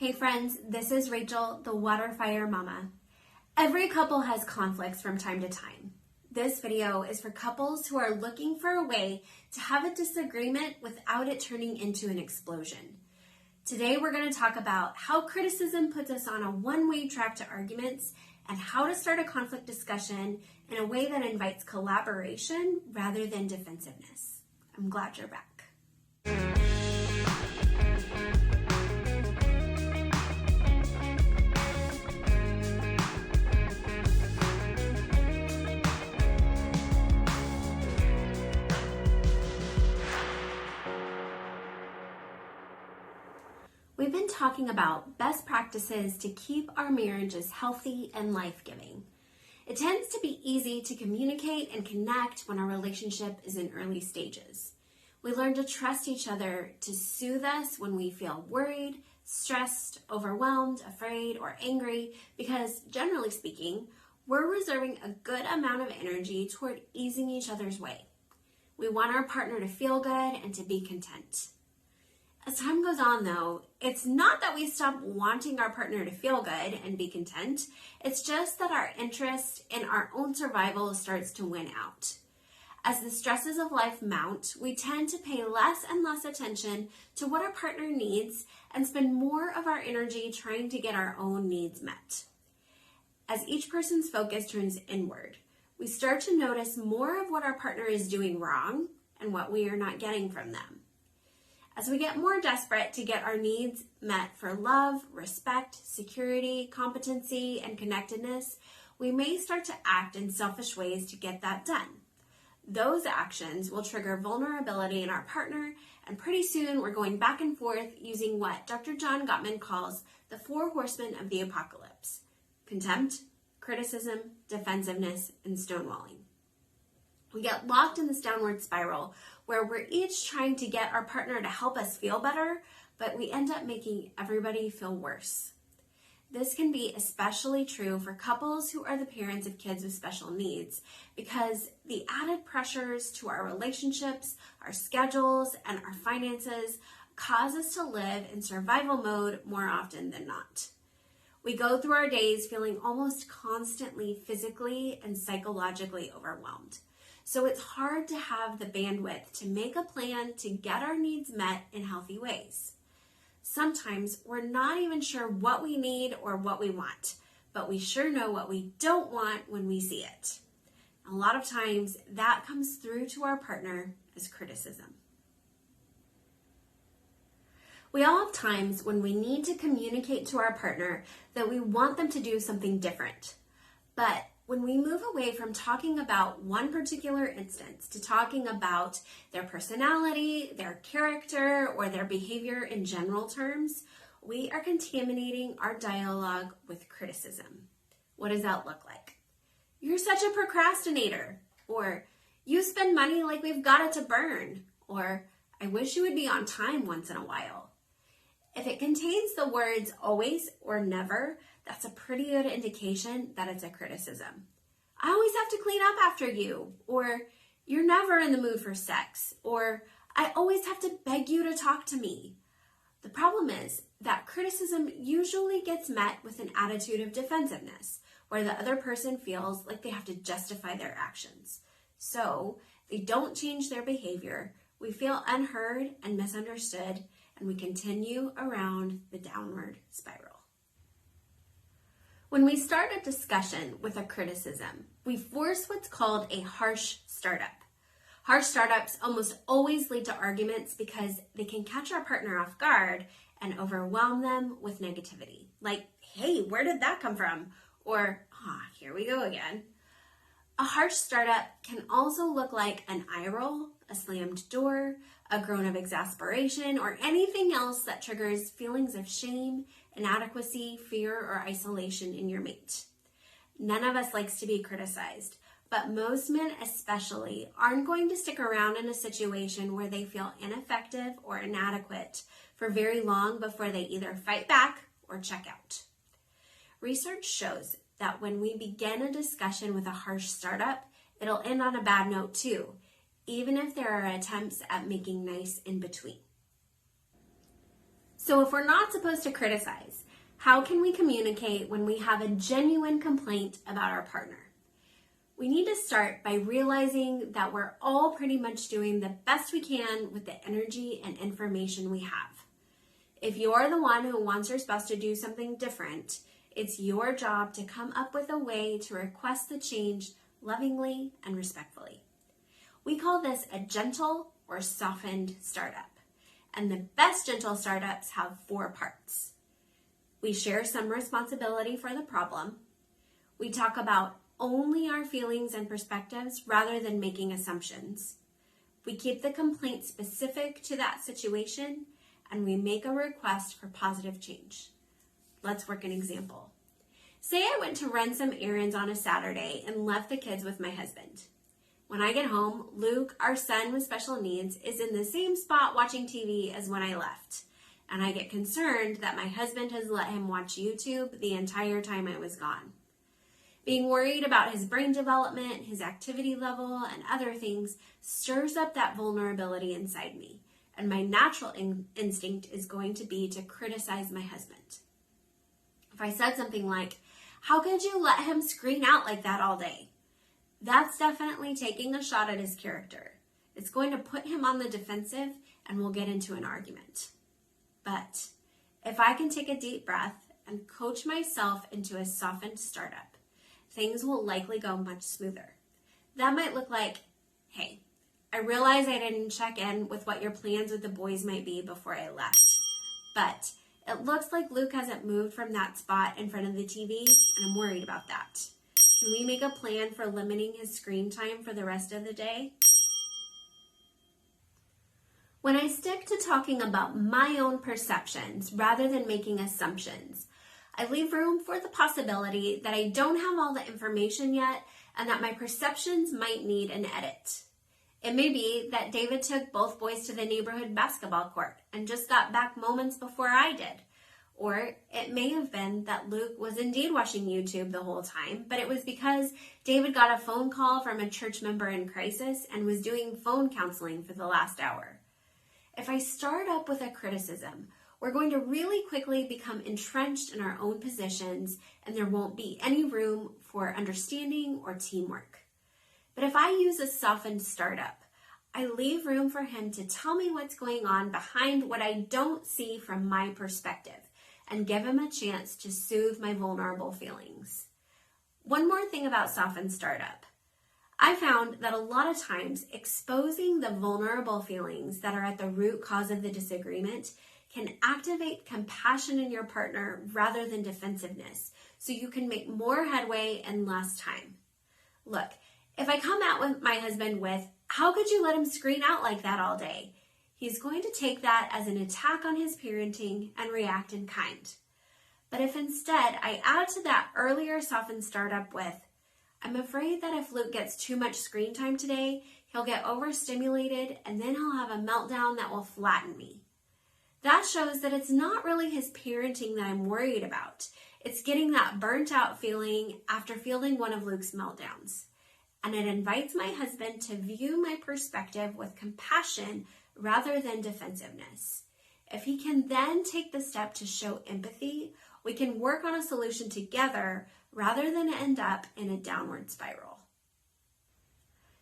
Hey friends, this is Rachel, the Water Fire Mama. Every couple has conflicts from time to time. This video is for couples who are looking for a way to have a disagreement without it turning into an explosion. Today we're going to talk about how criticism puts us on a one-way track to arguments and how to start a conflict discussion in a way that invites collaboration rather than defensiveness. I'm glad you're back. We've been talking about best practices to keep our marriages healthy and life-giving. It tends to be easy to communicate and connect when our relationship is in early stages. We learn to trust each other to soothe us when we feel worried, stressed, overwhelmed, afraid, or angry because, generally speaking, we're reserving a good amount of energy toward easing each other's way. We want our partner to feel good and to be content. As time goes on, though, it's not that we stop wanting our partner to feel good and be content. It's just that our interest in our own survival starts to win out. As the stresses of life mount, we tend to pay less and less attention to what our partner needs and spend more of our energy trying to get our own needs met. As each person's focus turns inward, we start to notice more of what our partner is doing wrong and what we are not getting from them. As we get more desperate to get our needs met for love, respect, security, competency, and connectedness, we may start to act in selfish ways to get that done. Those actions will trigger vulnerability in our partner, and pretty soon we're going back and forth using what Dr. John Gottman calls the 4 horsemen of the apocalypse: contempt, criticism, defensiveness, and stonewalling. We get locked in this downward spiral where we're each trying to get our partner to help us feel better, but we end up making everybody feel worse. This can be especially true for couples who are the parents of kids with special needs because the added pressures to our relationships, our schedules, and our finances cause us to live in survival mode more often than not. We go through our days feeling almost constantly physically and psychologically overwhelmed. So it's hard to have the bandwidth to make a plan to get our needs met in healthy ways. Sometimes we're not even sure what we need or what we want, but we sure know what we don't want when we see it. A lot of times that comes through to our partner as criticism. We all have times when we need to communicate to our partner that we want them to do something different, but when we move away from talking about one particular instance to talking about their personality, their character, or their behavior in general terms, we are contaminating our dialogue with criticism. What does that look like? You're such a procrastinator, or you spend money like we've got it to burn, or I wish you would be on time once in a while. If it contains the words always or never, that's a pretty good indication that it's a criticism. I always have to clean up after you, or you're never in the mood for sex, or I always have to beg you to talk to me. The problem is that criticism usually gets met with an attitude of defensiveness, where the other person feels like they have to justify their actions. So they don't change their behavior, we feel unheard and misunderstood, and we continue around the downward spiral. When we start a discussion with a criticism, we force what's called a harsh startup. Harsh startups almost always lead to arguments because they can catch our partner off guard and overwhelm them with negativity. Like, hey, where did that come from? Or, here we go again. A harsh startup can also look like an eye roll, a slammed door, a groan of exasperation, or anything else that triggers feelings of shame, inadequacy, fear, or isolation in your mate. None of us likes to be criticized, but most men especially aren't going to stick around in a situation where they feel ineffective or inadequate for very long before they either fight back or check out. Research shows that when we begin a discussion with a harsh startup, it'll end on a bad note too, even if there are attempts at making nice in between. So if we're not supposed to criticize, how can we communicate when we have a genuine complaint about our partner? We need to start by realizing that we're all pretty much doing the best we can with the energy and information we have. If you're the one who wants your spouse to do something different, it's your job to come up with a way to request the change lovingly and respectfully. We call this a gentle or softened startup. And the best gentle startups have 4 parts. We share some responsibility for the problem. We talk about only our feelings and perspectives rather than making assumptions. We keep the complaint specific to that situation, and we make a request for positive change. Let's work an example. Say I went to run some errands on a Saturday and left the kids with my husband. When I get home, Luke, our son with special needs, is in the same spot watching TV as when I left. And I get concerned that my husband has let him watch YouTube the entire time I was gone. Being worried about his brain development, his activity level, and other things stirs up that vulnerability inside me. And my natural instinct is going to be to criticize my husband. If I said something like, "How could you let him screen out like that all day?" That's definitely taking a shot at his character. It's going to put him on the defensive and we'll get into an argument. But if I can take a deep breath and coach myself into a softened startup, things will likely go much smoother. That might look like, "Hey, I realize I didn't check in with what your plans with the boys might be before I left, but it looks like Luke hasn't moved from that spot in front of the TV, and I'm worried about that. Can we make a plan for limiting his screen time for the rest of the day?" When I stick to talking about my own perceptions rather than making assumptions, I leave room for the possibility that I don't have all the information yet and that my perceptions might need an edit. It may be that David took both boys to the neighborhood basketball court and just got back moments before I did. Or it may have been that Luke was indeed watching YouTube the whole time, but it was because David got a phone call from a church member in crisis and was doing phone counseling for the last hour. If I start up with a criticism, we're going to really quickly become entrenched in our own positions and there won't be any room for understanding or teamwork. But if I use a softened startup, I leave room for him to tell me what's going on behind what I don't see from my perspective and give him a chance to soothe my vulnerable feelings. One more thing about softened startup. I found that a lot of times exposing the vulnerable feelings that are at the root cause of the disagreement can activate compassion in your partner rather than defensiveness, so you can make more headway in less time. Look, if I come out with my husband with, "How could you let him screen out like that all day?" he's going to take that as an attack on his parenting and react in kind. But if instead I add to that earlier softened startup with, "I'm afraid that if Luke gets too much screen time today, he'll get overstimulated and then he'll have a meltdown that will flatten me." That shows that it's not really his parenting that I'm worried about. It's getting that burnt out feeling after feeling one of Luke's meltdowns. And it invites my husband to view my perspective with compassion rather than defensiveness. If he can then take the step to show empathy, we can work on a solution together rather than end up in a downward spiral.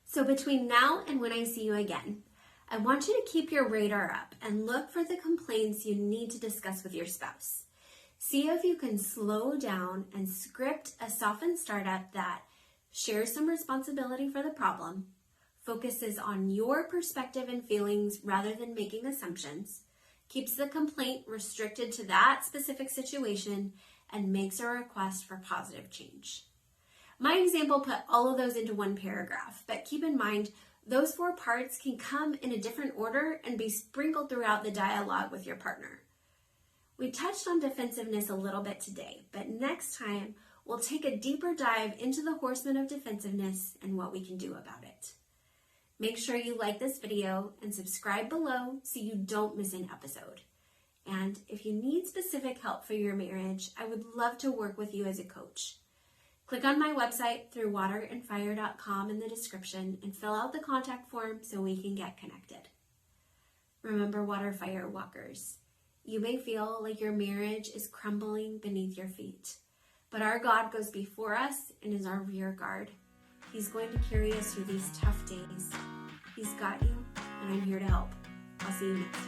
So between now and when I see you again, I want you to keep your radar up and look for the complaints you need to discuss with your spouse. See if you can slow down and script a softened startup that shares some responsibility for the problem, focuses on your perspective and feelings rather than making assumptions, keeps the complaint restricted to that specific situation, and makes a request for positive change. My example put all of those into one paragraph, but keep in mind, those 4 parts can come in a different order and be sprinkled throughout the dialogue with your partner. We touched on defensiveness a little bit today, but next time we'll take a deeper dive into the Horsemen of defensiveness and what we can do about it. Make sure you like this video and subscribe below so you don't miss an episode. And if you need specific help for your marriage, I would love to work with you as a coach. Click on my website through waterandfire.com in the description and fill out the contact form so we can get connected. Remember, Water Fire Walkers, You may feel like your marriage is crumbling beneath your feet, but our God goes before us and is our rear guard. He's going to carry us through these tough days. He's got you, and I'm here to help. I'll see you next time.